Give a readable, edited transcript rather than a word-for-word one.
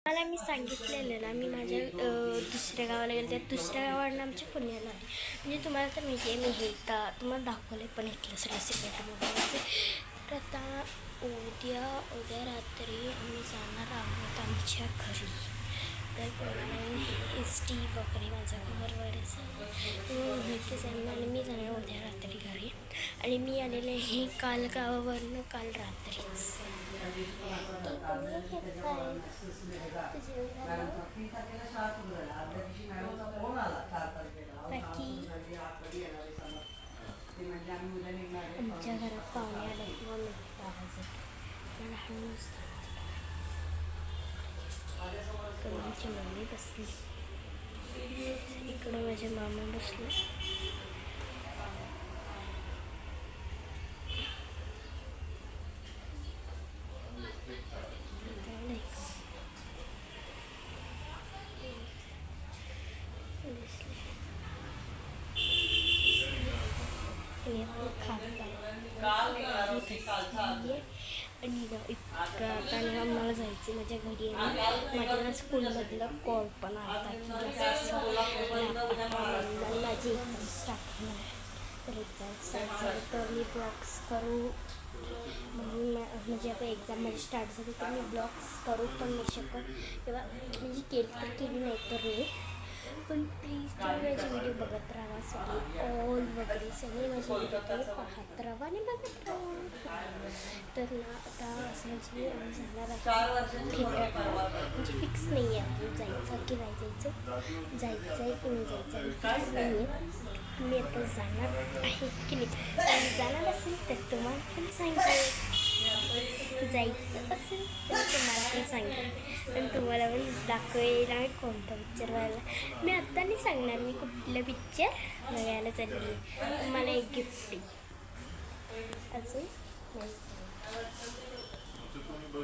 मला मी सांगितलेलं ना, मी माझ्या दुसऱ्या गावाला गेले, त्या दुसऱ्या गावावरून आमच्या पुण्याला आले. म्हणजे तुम्हाला तर माहिती आहे, मी हे तुम्हाला दाखवले पण इथलं सगळं सिक्रेट मोबाईलचे. तर आता उद्या रात्री आम्ही जाणार आहोत आमच्या घरी. तर तुम्हाला एस टी वगैरे माझं घर वगैरे इथे जाणार आणि मी जाणार उद्या रात्री घरी. आणि मी आलेले हे काल गावावरनं काल रात्रीच. आमच्या घरात पाहुणे आले किंवा मित्र आवाज येतो मला हळूच. माझी मम्मी बसली इकडं, माझे मामा बसले. आणि आता मला जायचं माझ्या घरी. आणि माझ्या स्कूलमधलं कॉल पण आला की माझी एक्झाम स्टार्ट होणार. तर एक्झाम स्टार्ट झाली तर मी ब्लॉग्स करू म्हणून म्हणजे आता एक्झाम माझी स्टार्ट झाली तर मी ब्लॉग्स करू पण नाही शकत किंवा म्हणजे केली नाही तर नाही. पण प्लीज तुम्ही माझे व्हिडिओ बघत राहा, सगळे ऑल वगैरे सगळे माझे व्हिडिओ तुम्ही पाहत राहा आणि बघत राहा. तर ना आता असं म्हणजे आम्ही जाणार थिएटर म्हणजे फिक्स नाही आहे अजून जायचं की नाही जायचं आहे की नाही जायचं फिक्स नाही आहे. मी आता जाणार आहे की नाही जाणार असेल तर तुम्हाला पण सांगेल, जायचं असेल तर तुम्हाला पण सांगेल आणि तुम्हाला पण दाखवेल आम्ही कोणता पिक्चर बघायला. मी आत्ता नाही सांगणार मी कुठलं पिक्चर बघायला चालली आहे. मला एक गिफ्ट अजून नाही.